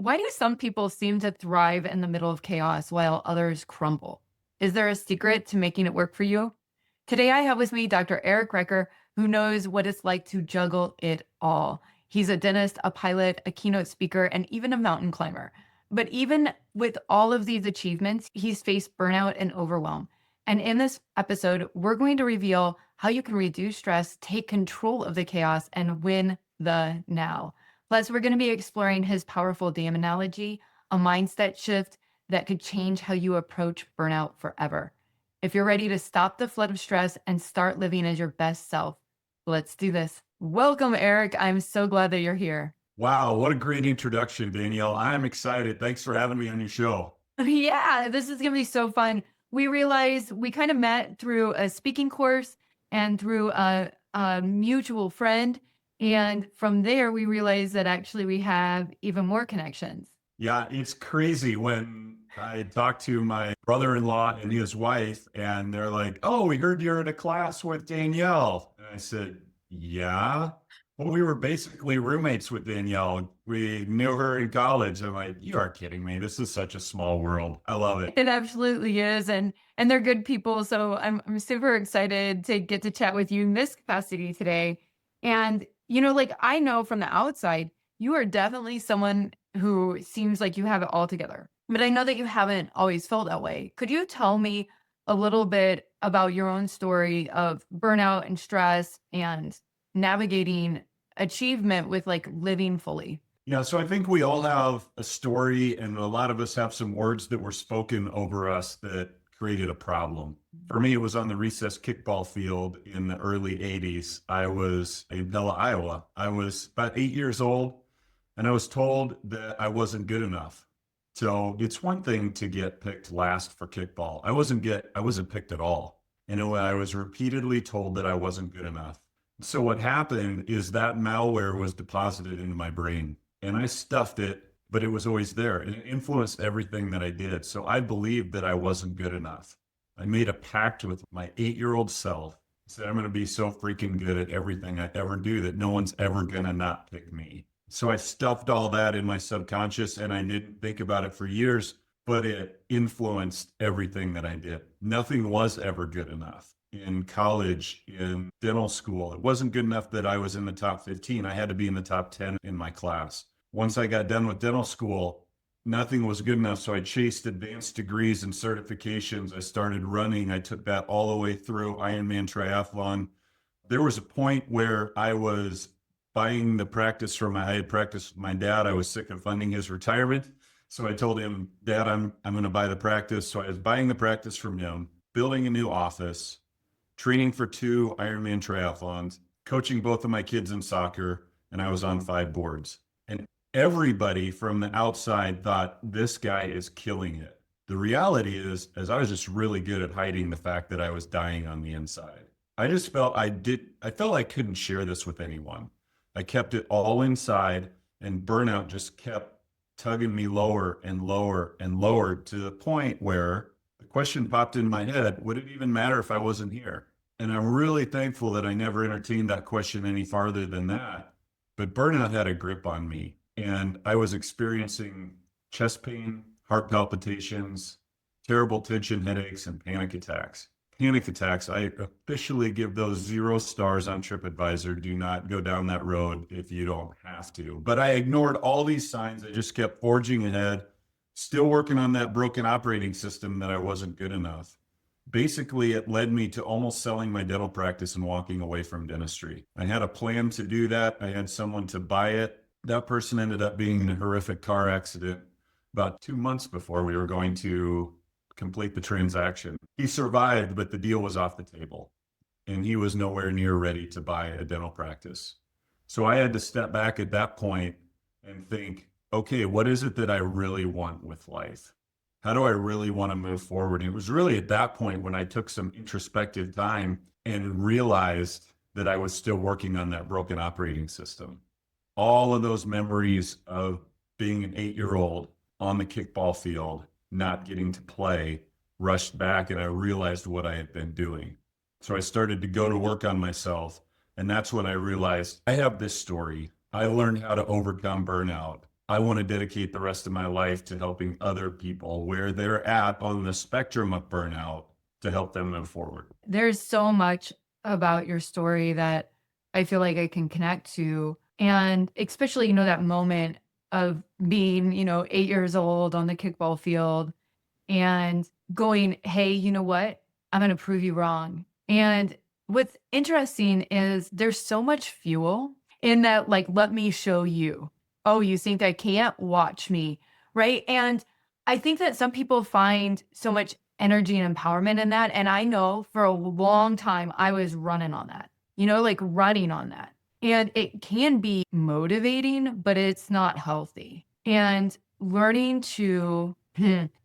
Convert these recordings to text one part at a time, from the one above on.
Why do some people seem to thrive in the middle of chaos while others crumble? Is there a secret to making it work for you? Today, I have with me Dr. Eric Recker, who knows what it's like to juggle it all. He's a dentist, a pilot, a keynote speaker, and even a mountain climber. But even with all of these achievements, he's faced burnout and overwhelm. And in this episode, we're going to reveal how you can reduce stress, take control of the chaos, and win the now. Plus, we're going to be exploring his powerful dam analogy, a mindset shift that could change how you approach burnout forever. If you're ready to stop the flood of stress and start living as your best self, let's do this. Welcome, Eric. I'm so glad that you're here. Wow, what a great introduction, Danielle. I'm excited. Thanks for having me on your show. Yeah, this is going to be so fun. We realized we kind of met through a speaking course and through a mutual friend. And from there, we realized that actually we have even more connections. Yeah, it's crazy when I talk to my brother-in-law and his wife, and they're like, "Oh, we heard you're in a class with Danielle." And I said, "Yeah." Well, we were basically roommates with Danielle. We knew her in college. I'm like, "You are kidding me. This is such a small world. I love it." It absolutely is, and they're good people, so I'm super excited to get to chat with you in this capacity today. And, like, I know from the outside, you are definitely someone who seems like you have it all together, but I know that you haven't always felt that way. Could you tell me a little bit about your own story of burnout and stress and navigating achievement with, like, living fully? Yeah, so I think we all have a story, and a lot of us have some words that were spoken over us that created a problem. For me, it was on the recess kickball field in the early 80s. I was in Pella, Iowa. I was about 8 years old, and I was told that I wasn't good enough. So it's one thing to get picked last for kickball. I wasn't picked at all. And I was repeatedly told that I wasn't good enough. So what happened is that malware was deposited into my brain, and I stuffed it, but it was always there, and it influenced everything that I did. So I believed that I wasn't good enough. I made a pact with my 8-year-old self. I said, I'm going to be so freaking good at everything I ever do that no one's ever going to not pick me. So I stuffed all that in my subconscious, and I didn't think about it for years, but it influenced everything that I did. Nothing was ever good enough. In college, in dental school, it wasn't good enough that I was in the top 15. I had to be in the top 10 in my class. Once I got done with dental school, nothing was good enough. So I chased advanced degrees and certifications. I started running. I took that all the way through Ironman triathlon. There was a point where I was buying the practice I had practiced with my dad. I was sick of funding his retirement. So I told him, Dad, I'm going to buy the practice. So I was buying the practice from him, building a new office, training for 2 Ironman triathlons, coaching both of my kids in soccer, and I was on 5 boards. And everybody from the outside thought this guy is killing it. The reality is I was just really good at hiding the fact that I was dying on the inside. I just felt I felt I couldn't share this with anyone. I kept it all inside, and burnout just kept tugging me lower and lower and lower to the point where the question popped in my head, would it even matter if I wasn't here? And I'm really thankful that I never entertained that question any farther than that. But burnout had a grip on me, and I was experiencing chest pain, heart palpitations, terrible tension headaches, and panic attacks. Panic attacks, I officially give those 0 stars on TripAdvisor. Do not go down that road if you don't have to. But I ignored all these signs. I just kept forging ahead, still working on that broken operating system that I wasn't good enough. Basically, it led me to almost selling my dental practice and walking away from dentistry. I had a plan to do that. I had someone to buy it. That person ended up being in a horrific car accident about 2 months before we were going to complete the transaction. He survived, but the deal was off the table, and he was nowhere near ready to buy a dental practice. So I had to step back at that point and think, okay, what is it that I really want with life? How do I really want to move forward? And it was really at that point when I took some introspective time and realized that I was still working on that broken operating system. All of those memories of being an 8-year-old on the kickball field, not getting to play, rushed back, and I realized what I had been doing. So I started to go to work on myself. And that's when I realized I have this story. I learned how to overcome burnout. I want to dedicate the rest of my life to helping other people where they're at on the spectrum of burnout to help them move forward. There's so much about your story that I feel like I can connect to. And especially, that moment of being, 8 years old on the kickball field and going, hey, you know what? I'm going to prove you wrong. And what's interesting is there's so much fuel in that, like, let me show you. Oh, you think I can't? Watch me. Right. And I think that some people find so much energy and empowerment in that. And I know for a long time, I was running on that, like running on that. And it can be motivating, but it's not healthy. And learning to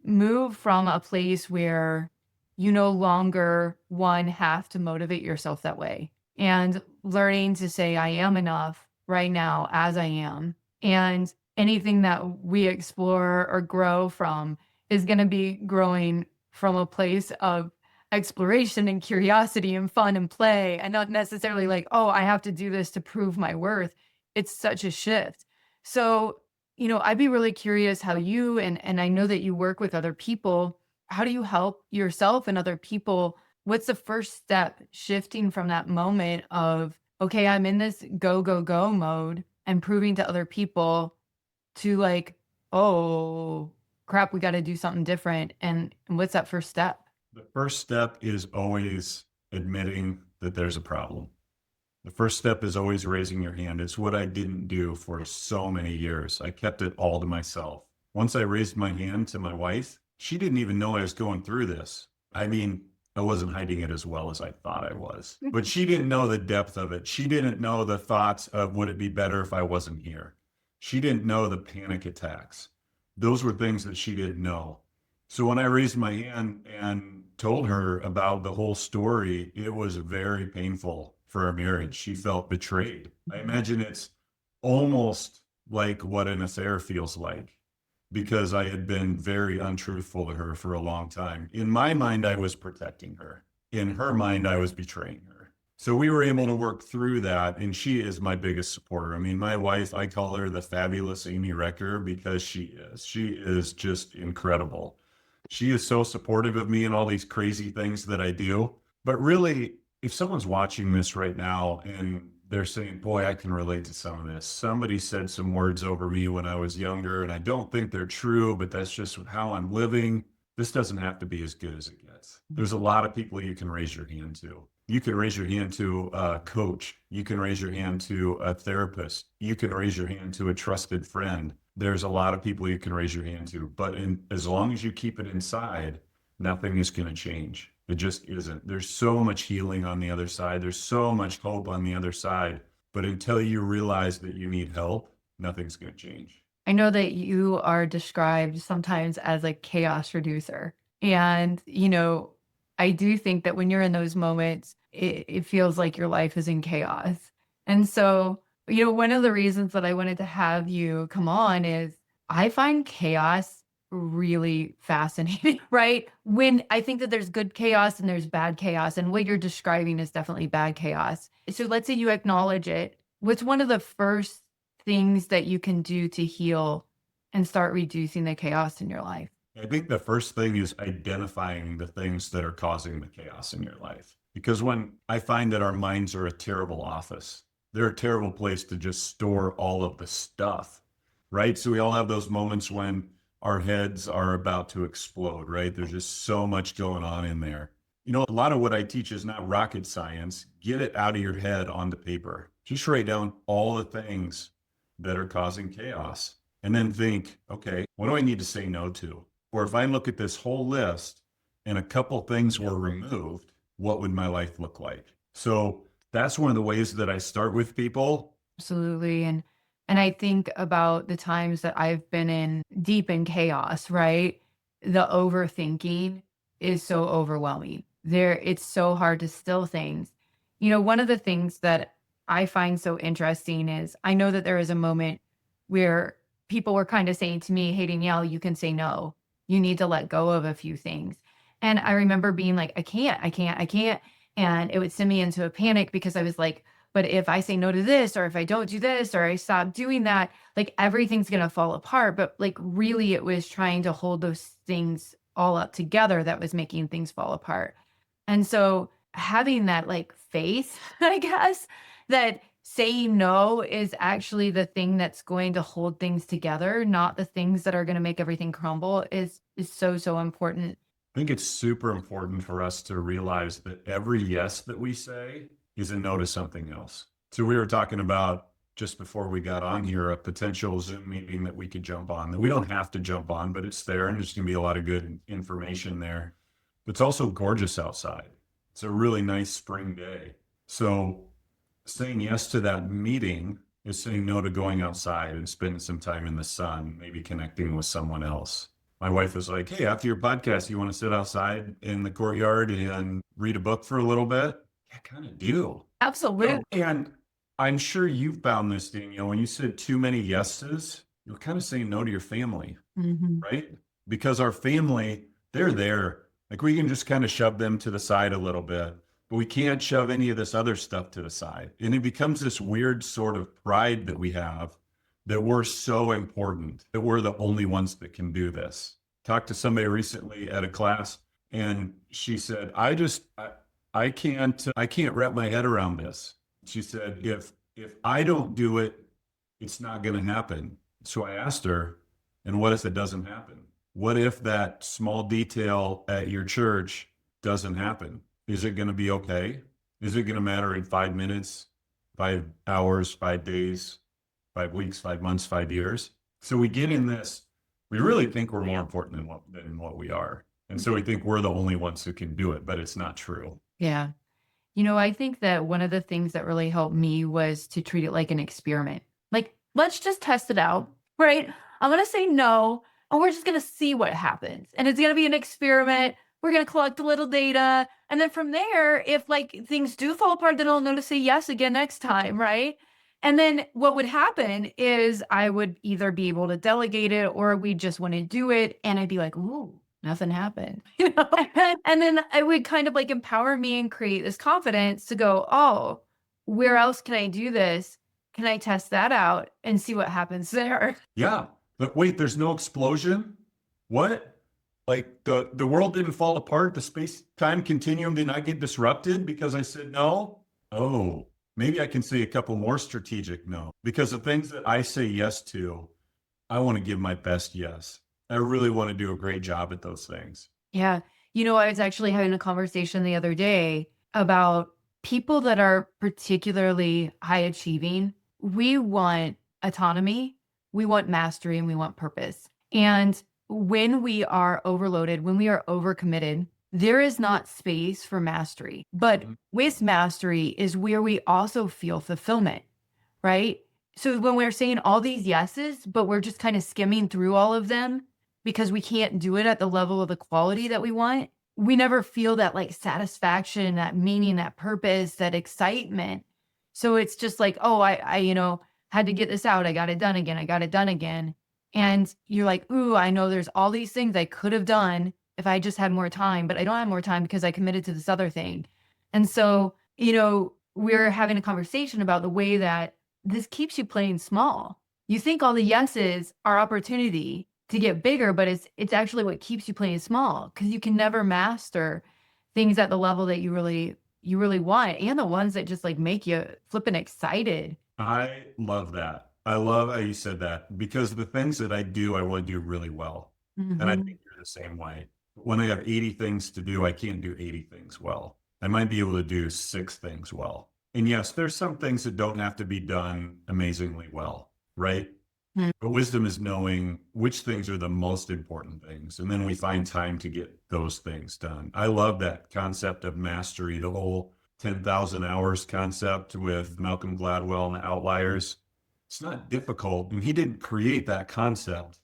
move from a place where you no longer, one, have to motivate yourself that way, and learning to say, I am enough right now as I am. And anything that we explore or grow from is going to be growing from a place of exploration and curiosity and fun and play, and not necessarily like, oh, I have to do this to prove my worth. It's such a shift. So, I'd be really curious how you, and I know that you work with other people, how do you help yourself and other people? What's the first step shifting from that moment of, okay, I'm in this go, go, go mode and proving to other people to like, oh crap, we got to do something different. And what's that first step? The first step is always admitting that there's a problem. The first step is always raising your hand. It's what I didn't do for so many years. I kept it all to myself. Once I raised my hand to my wife, she didn't even know I was going through this. I mean, I wasn't hiding it as well as I thought I was, but she didn't know the depth of it. She didn't know the thoughts of would it be better if I wasn't here? She didn't know the panic attacks. Those were things that she didn't know. So when I raised my hand and told her about the whole story, it was very painful for our marriage. She felt betrayed. I imagine it's almost like what an affair feels like, because I had been very untruthful to her for a long time. In my mind, I was protecting her. In her mind, I was betraying her. So we were able to work through that, and she is my biggest supporter. I mean, my wife, I call her the fabulous Amy Recker because she is. She is just incredible. She is so supportive of me and all these crazy things that I do. But really, if someone's watching this right now and they're saying, boy, I can relate to some of this. Somebody said some words over me when I was younger, and I don't think they're true, but that's just how I'm living. This doesn't have to be as good as it gets. There's a lot of people you can raise your hand to. You can raise your hand to a coach. You can raise your hand to a therapist. You can raise your hand to a trusted friend. There's a lot of people you can raise your hand to, but as long as you keep it inside, nothing is going to change. It just isn't. There's so much healing on the other side. There's so much hope on the other side. But until you realize that you need help, nothing's going to change. I know that you are described sometimes as a chaos reducer. And, I do think that when you're in those moments, it feels like your life is in chaos. And so, one of the reasons that I wanted to have you come on is I find chaos really fascinating, right? When I think that there's good chaos and there's bad chaos, and what you're describing is definitely bad chaos. So let's say you acknowledge it. What's one of the first things that you can do to heal and start reducing the chaos in your life? I think the first thing is identifying the things that are causing the chaos in your life. Because when I find that our minds are a terrible office, they're a terrible place to just store all of the stuff, right? So we all have those moments when our heads are about to explode, right? There's just so much going on in there. A lot of what I teach is not rocket science. Get it out of your head onto paper. Just write down all the things that are causing chaos and then think, okay, what do I need to say no to? Or if I look at this whole list and a couple things were removed, what would my life look like? So that's one of the ways that I start with people. Absolutely. And I think about the times that I've been in deep in chaos, right? The overthinking is so overwhelming. It's so hard to still things. One of the things that I find so interesting is I know that there is a moment where people were kind of saying to me, hey, Danielle, you can say no. You need to let go of a few things. And I remember being like, I can't. And it would send me into a panic because I was like, But if I say no to this, or if I don't do this, or I stop doing that, like everything's going to fall apart. But like really, it was trying to hold those things all up together that was making things fall apart. And so having that like faith, I guess, that saying no is actually the thing that's going to hold things together, not the things that are going to make everything crumble is so, so important. I think it's super important for us to realize that every yes that we say is a no to something else. So we were talking about just before we got on here, a potential Zoom meeting that we could jump on that we don't have to jump on, but it's there and there's going to be a lot of good information there. It's also gorgeous outside. It's a really nice spring day. So saying yes to that meeting is saying no to going outside and spending some time in the sun, maybe connecting with someone else. My wife was like, hey, after your podcast, you want to sit outside in the courtyard and read a book for a little bit? Yeah, I kind of do. Absolutely. And I'm sure you've found this, Danielle, when you said too many yeses, you're kind of saying no to your family, right? Because our family, they're there. Like we can just kind of shove them to the side a little bit, but we can't shove any of this other stuff to the side. And it becomes this weird sort of pride that we have that we're so important, that we're the only ones that can do this. Talked to somebody recently at a class and she said, I can't wrap my head around this. She said, if I don't do it, it's not going to happen. So I asked her, and what if it doesn't happen? What if that small detail at your church doesn't happen? Is it going to be okay? Is it going to matter in 5 minutes, 5 hours, 5 days, 5 weeks, 5 months, 5 years? So we get in this, we really think we're more important than what we are. And so we think we're the only ones who can do it, but it's not true. Yeah. You know, I think that one of the things that really helped me was to treat it like an experiment. Like, let's just test it out, right? I'm going to say no, and we're just going to see what happens. And it's going to be an experiment. We're going to collect a little data. And then from there, if like things do fall apart, then I'll know to say yes again next time, right? And then what would happen is I would either be able to delegate it or we just wouldn't do it. And I'd be like, ooh, nothing happened, you know? And then it would kind of like empower me and create this confidence to go, oh, where else can I do this? Can I test that out and see what happens there? Yeah. But wait, there's no explosion? What? Like the world didn't fall apart? The space-time continuum did not get disrupted because I said no? Oh, maybe I can say a couple more strategic no. Because the things that I say yes to, I want to give my best yes. I really want to do a great job at those things. Yeah. You know, I was actually having a conversation the other day about people that are particularly high achieving. We want autonomy, we want mastery, and we want purpose. And when we are overloaded, when we are overcommitted, there is not space for mastery. But with mastery is where we also feel fulfillment, right? So when we're saying all these yeses, but we're just kind of skimming through all of them because we can't do it at the level of the quality that we want, we never feel that like satisfaction, that meaning, that purpose, that excitement. So it's just like, oh, I had to get this out. I got it done again. I got it done again. And you're like, ooh, I know there's all these things I could have done if I just had more time, but I don't have more time because I committed to this other thing. And so, we're having a conversation about the way that this keeps you playing small. You think all the yeses are opportunity to get bigger, but it's actually what keeps you playing small because you can never master things at the level that you really want and the ones that just like make you flipping excited. I love that. I love how you said that because the things that I do, I want to do really well. And I think you're the same way. When I have 80 things to do, I can't do 80 things well. I might be able to do 6 things well. And yes, there's some things that don't have to be done amazingly well, right? But wisdom is knowing which things are the most important things. And then we find time to get those things done. I love that concept of mastery, the whole 10,000 hours concept with Malcolm Gladwell and the outliers. It's not difficult. And he didn't create that concept,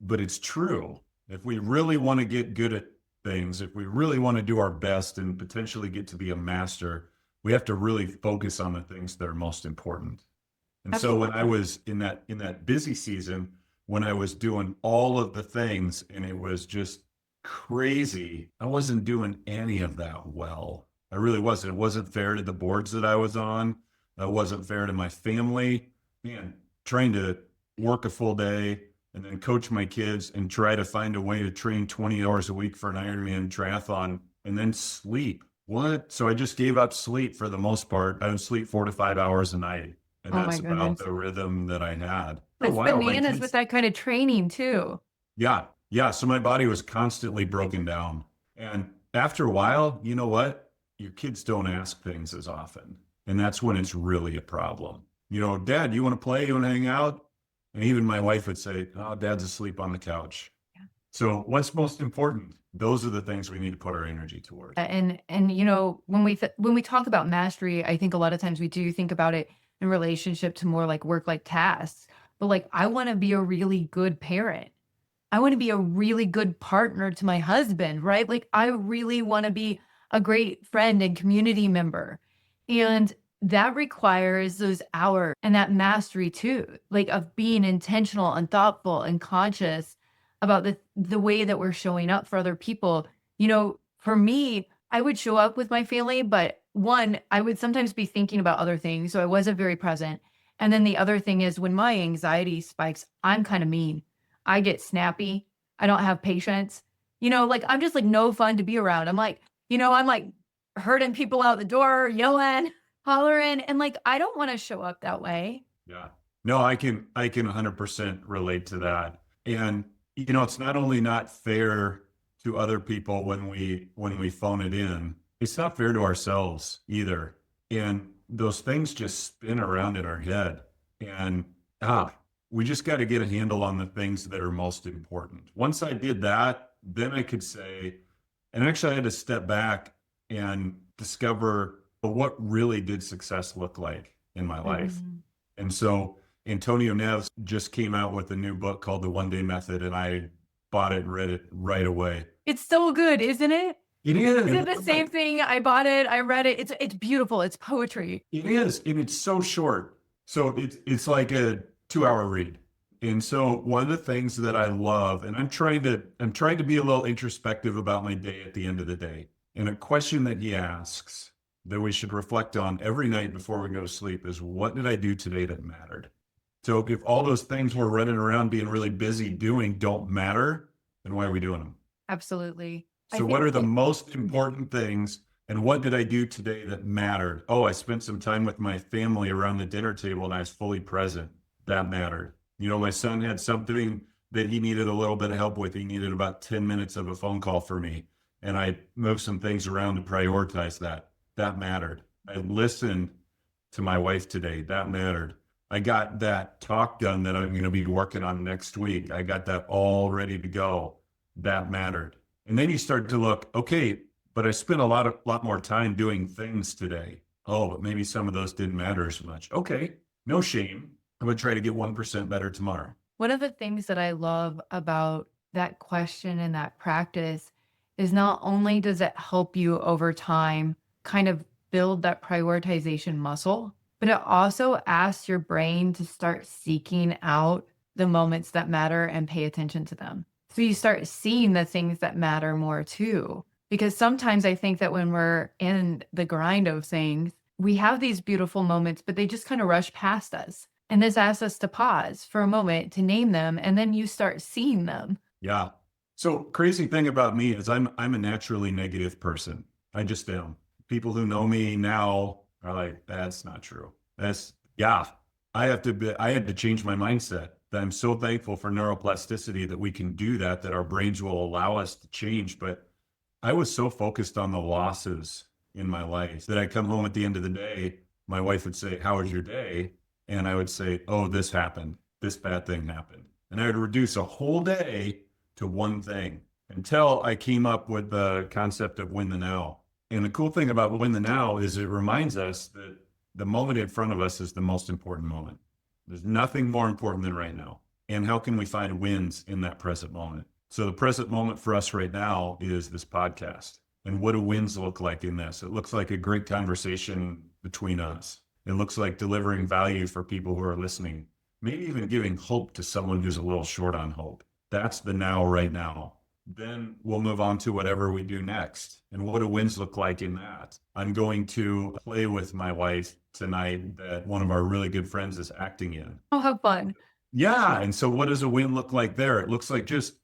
but it's true. If we really want to get good at things, if we really want to do our best and potentially get to be a master, we have to really focus on the things that are most important. And so when I was in that busy season, when I was doing all of the things and it was just crazy, I wasn't doing any of that well. I really wasn't. It wasn't fair to the boards that I was on. That wasn't fair to my family. Man, trying to work a full day and then coach my kids and try to find a way to train 20 hours a week for an Ironman triathlon and then sleep. What? So I just gave up sleep for the most part. I would sleep 4 to 5 hours a night. And Oh my that's about goodness. the rhythm that I had. For a It's while, my bananas with kids, that kind of training too. yeah, yeah. So my body was constantly broken down. And after a while, you know what? Your kids don't ask things as often. And that's when it's really a problem. You know, Dad, you want to play? You want to hang out? And even my wife would say, oh, Dad's asleep on the couch. Yeah. So what's most important? Those are the things we need to put our energy towards. And when we talk about mastery, I think a lot of times we do think about it in relationship to more like work like tasks. But like I want to be a really good parent. I want to be a really good partner to my husband, right? Like I really want to be a great friend and community member. And that requires those hours and that mastery too, like of being intentional and thoughtful and conscious about the way that we're showing up for other people. For me, I would show up with my family, but one, I would sometimes be thinking about other things. So I wasn't very present. And then the other thing is when my anxiety spikes, I'm kind of mean. I get snappy. I don't have patience. Like I'm just like no fun to be around. I'm like herding people out the door, yelling, hollering, and like I don't want to show up that way. Yeah. No, I can 100% relate to that. And it's not only not fair to other people when we phone it in, it's not fair to ourselves either. And those things just spin around in our head. And we just got to get a handle on the things that are most important. Once I did that, then I could say, and actually I had to step back and discover what really did success look like in my life. Mhm. And so Antonio Neves just came out with a new book called The One Day Method, and I bought it and read it right away. It's so good, isn't it? It Is is. it the same thing? I bought it, I read it. It's beautiful. It's poetry. It is, and it's so short. So it's like a 2 hour read. And so one of the things that I love, and I'm trying to be a little introspective about my day at the end of the day. And a question that he asks that we should reflect on every night before we go to sleep is, what did I do today that mattered? So if all those things we're running around being really busy doing don't matter, then why are we doing them? Absolutely. I So what think are the like most important things, and what did I do today that mattered? Oh, I spent some time with my family around the dinner table and I was fully present. That mattered. My son had something that he needed a little bit of help with. He needed about 10 minutes of a phone call for me. And I moved some things around to prioritize that. That mattered. I listened to my wife today. That mattered. I got that talk done that I'm going to be working on next week. I got that all ready to go. That mattered. And then you start to look, okay, but I spent a lot more time doing things today. Oh, but maybe some of those didn't matter as much. Okay, no shame. I'm going to try to get 1% better tomorrow. one of the things that I love about that question and that practice is not only does it help you over time kind of build that prioritization muscle, but it also asks your brain to start seeking out the moments that matter and pay attention to them. So you start seeing the things that matter more too. Because sometimes I think that when we're in the grind of things, we have these beautiful moments, but they just kind of rush past us. And this asks us to pause for a moment to name them, and then you start seeing them. Yeah. So crazy thing about me is I'm a naturally negative person. I just am. People who know me now are like, that's not true. Yeah. I had to change my mindset. I'm so thankful for neuroplasticity that we can do that our brains will allow us to change. But I was so focused on the losses in my life that I come home at the end of the day, my wife would say, how was your day? And I would say, oh, this happened. This bad thing happened. And I would reduce a whole day to one thing until I came up with the concept of win the now. And the cool thing about win the now is it reminds us that the moment in front of us is the most important moment. There's nothing more important than right now. And how can we find wins in that present moment? So the present moment for us right now is this podcast. And what do wins look like in this? It looks like a great conversation between us. It looks like delivering value for people who are listening. Maybe even giving hope to someone who's a little short on hope. That's the now right now. Then we'll move on to whatever we do next. And what do wins look like in that? I'm going to play with my wife tonight that one of our really good friends is acting in. Oh, how fun. Yeah. And so what does a win look like there? It looks like just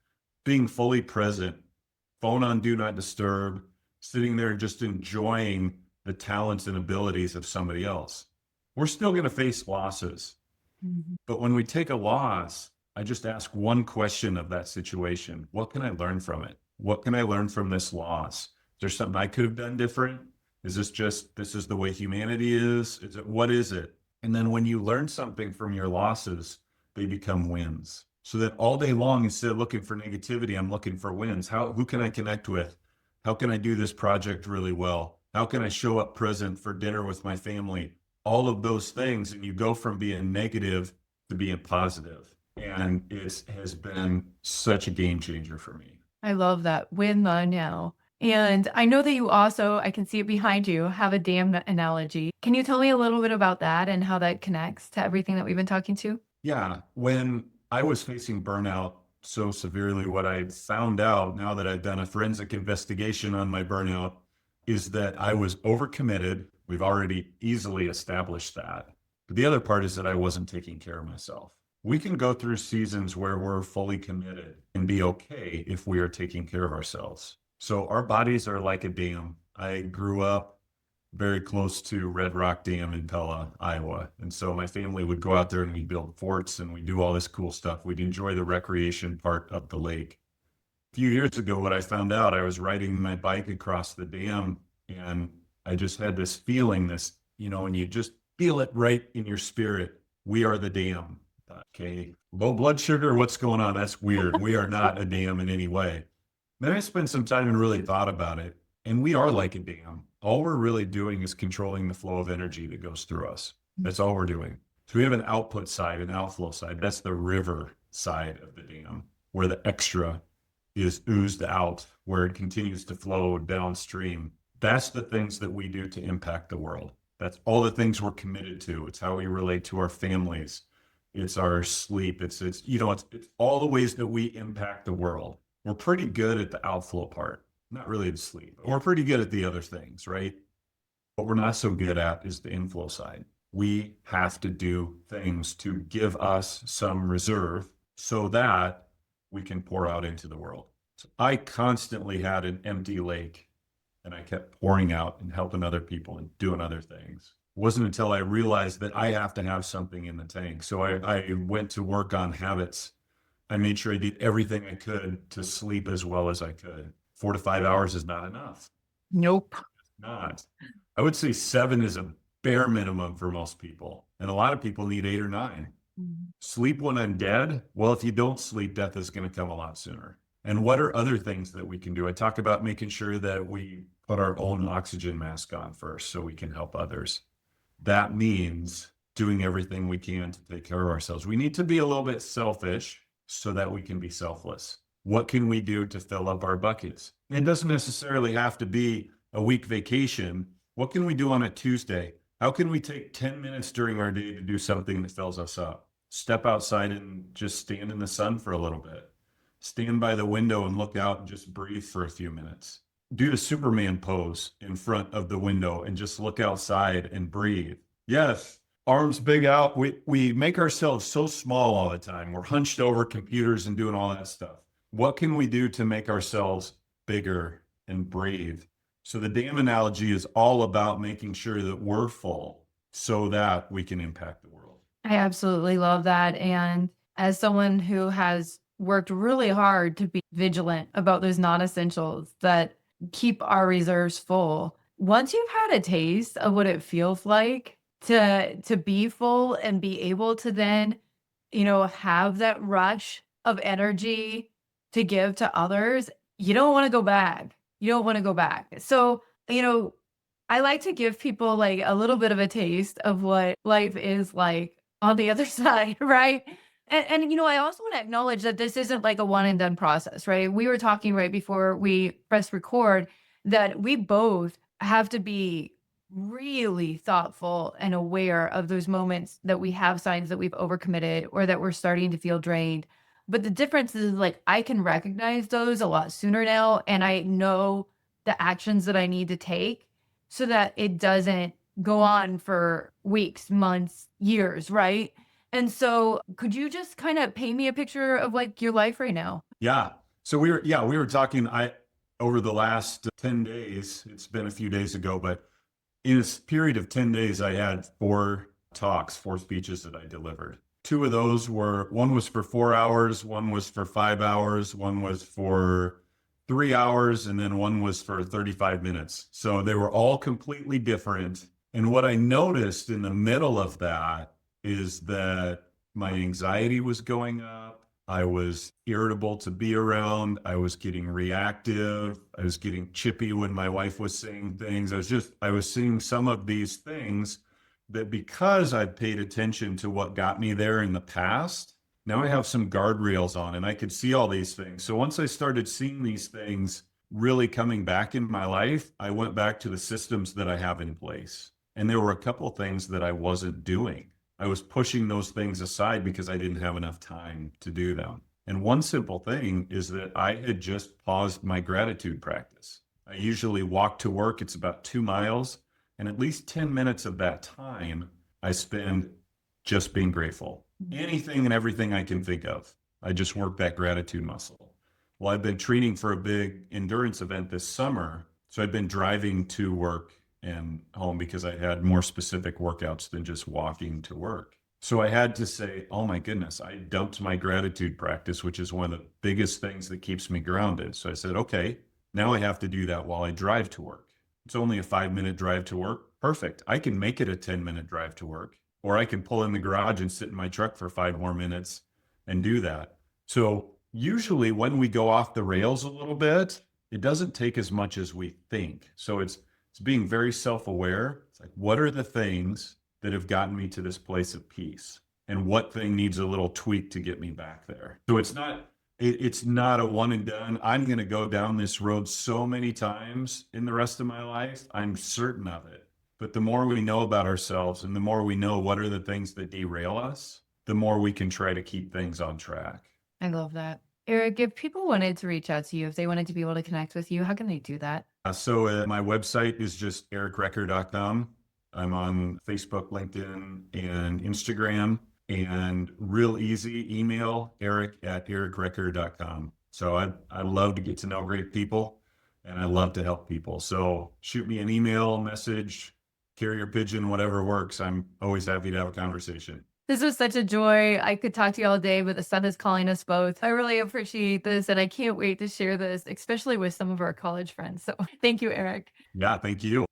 being fully present, phone on do not disturb, sitting there just enjoying the talents and abilities of somebody else. We're still going to face losses. Mhm. But when we take a loss, I just ask one question of that situation. What can I learn from it? What can I learn from this loss? Is there something I could have done different? Is this just, this is the way humanity is? Is it, what is it? And then when you learn something from your losses, they become wins. So that all day long, instead of looking for negativity, I'm looking for wins. Who can I connect with? How can I do this project really well? How can I show up present for dinner with my family? All of those things. And you go from being negative to being positive. And it has been such a game changer for me. I love that. Win the now. And I know that you also, I can see it behind you, have a dam analogy. Can you tell me a little bit about that and how that connects to everything that we've been talking to? Yeah. When I was facing burnout so severely, what I found out now that I've done a forensic investigation on my burnout is that I was overcommitted. We've already easily established that. But the other part is that I wasn't taking care of myself. We can go through seasons where we're fully committed and be okay if we are taking care of ourselves. So our bodies are like a dam. I grew up very close to Red Rock Dam in Pella, Iowa. And so my family would go out there and we'd build forts and we'd do all this cool stuff. We'd enjoy the recreation part of the lake. A few years ago, what I found out, I was riding my bike across the dam and I just had this feeling, and you just feel it right in your spirit. We are the dam. Okay. Low blood sugar, what's going on? That's weird. We are not a dam in any way. Then I spent some time and really thought about it. And we are like a dam. All we're really doing is controlling the flow of energy that goes through us. That's all we're doing. So we have an output side, an outflow side. That's the river side of the dam, where the extra is oozed out, where it continues to flow downstream. That's the things that we do to impact the world. That's all the things we're committed to. It's how we relate to our families. It's our sleep. It's all the ways that we impact the world. We're pretty good at the outflow part, not really the sleep. We're pretty good at the other things, right? What we're not so good at is the inflow side. We have to do things to give us some reserve so that we can pour out into the world. So I constantly had an empty lake and I kept pouring out and helping other people and doing other things. It wasn't until I realized that I have to have something in the tank. So I went to work on habits. I made sure I did everything I could to sleep as well as I could. 4 to 5 hours is not enough. Nope. Not. I would say 7 is a bare minimum for most people. And a lot of people need 8 or 9. Mhm. Sleep when I'm dead? Well, if you don't sleep, death is going to come a lot sooner. And what are other things that we can do? I talk about making sure that we put our own oxygen mask on first so we can help others. That means doing everything we can to take care of ourselves. We need to be a little bit selfish so that we can be selfless. What can we do to fill up our buckets? It doesn't necessarily have to be a week vacation. What can we do on a Tuesday? How can we take 10 minutes during our day to do something that fills us up? Step outside and just stand in the sun for a little bit. Stand by the window and look out and just breathe for a few minutes. Do the Superman pose in front of the window and just look outside and breathe. Yes, arms big out. We make ourselves so small all the time. We're hunched over computers and doing all that stuff. What can we do to make ourselves bigger and breathe? So the dam analogy is all about making sure that we're full so that we can impact the world. I absolutely love that. And as someone who has worked really hard to be vigilant about those non-essentials that keep our reserves full, once you've had a taste of what it feels like to be full and be able to then, have that rush of energy to give to others, you don't want to go back. You don't want to go back. So, I like to give people like a little bit of a taste of what life is like on the other side, right? And I also want to acknowledge that this isn't like a one and done process, right? We were talking right before we press record that we both have to be really thoughtful and aware of those moments that we have signs that we've overcommitted or that we're starting to feel drained. But the difference is like I can recognize those a lot sooner now, and I know the actions that I need to take so that it doesn't go on for weeks, months, years, right? And so could you just kind of paint me a picture of like your life right now? Yeah. So we were talking, over the last 10 days, it's been a few days ago, but in a period of 10 days, I had 4 talks, 4 speeches that I delivered. 2 of those were, one was for 4 hours, one was for 5 hours, one was for 3 hours, and then one was for 35 minutes. So they were all completely different. And what I noticed in the middle of that is that my anxiety was going up. I was irritable to be around. I was getting reactive. I was getting chippy when my wife was saying things. I was seeing some of these things that, because I paid attention to what got me there in the past, now I have some guardrails on and I could see all these things. So once I started seeing these things really coming back in my life, I went back to the systems that I have in place. And there were a couple of things that I wasn't doing. I was pushing those things aside because I didn't have enough time to do them. And one simple thing is that I had just paused my gratitude practice. I usually walk to work, it's about 2 miles, and at least 10 minutes of that time I spend just being grateful. Anything and everything I can think of. I just work that gratitude muscle. Well, I've been training for a big endurance event this summer, so I've been driving to work and home because I had more specific workouts than just walking to work. So I had to say, oh my goodness, I dumped my gratitude practice, which is one of the biggest things that keeps me grounded. So I said, okay, now I have to do that while I drive to work. It's only a 5-minute drive to work. Perfect. I can make it a 10-minute drive to work, or I can pull in the garage and sit in my truck for 5 more minutes and do that. So usually when we go off the rails a little bit, it doesn't take as much as we think. So it's being very self-aware. It's like, what are the things that have gotten me to this place of peace? And what thing needs a little tweak to get me back there? So it's not a one and done. I'm going to go down this road so many times in the rest of my life. I'm certain of it. But the more we know about ourselves and the more we know what are the things that derail us, the more we can try to keep things on track. I love that. Eric, if people wanted to reach out to you, if they wanted to be able to connect with you, how can they do that? So my website is just ericrecker.com. I'm on Facebook, LinkedIn, and Instagram. And real easy, email eric@ericrecker.com. So I love to get to know great people, and I love to help people. So shoot me an email, message, carrier pigeon, whatever works. I'm always happy to have a conversation. This was such a joy. I could talk to you all day, but the sun is calling us both. I really appreciate this, and I can't wait to share this, especially with some of our college friends. So thank you, Eric. Yeah, thank you.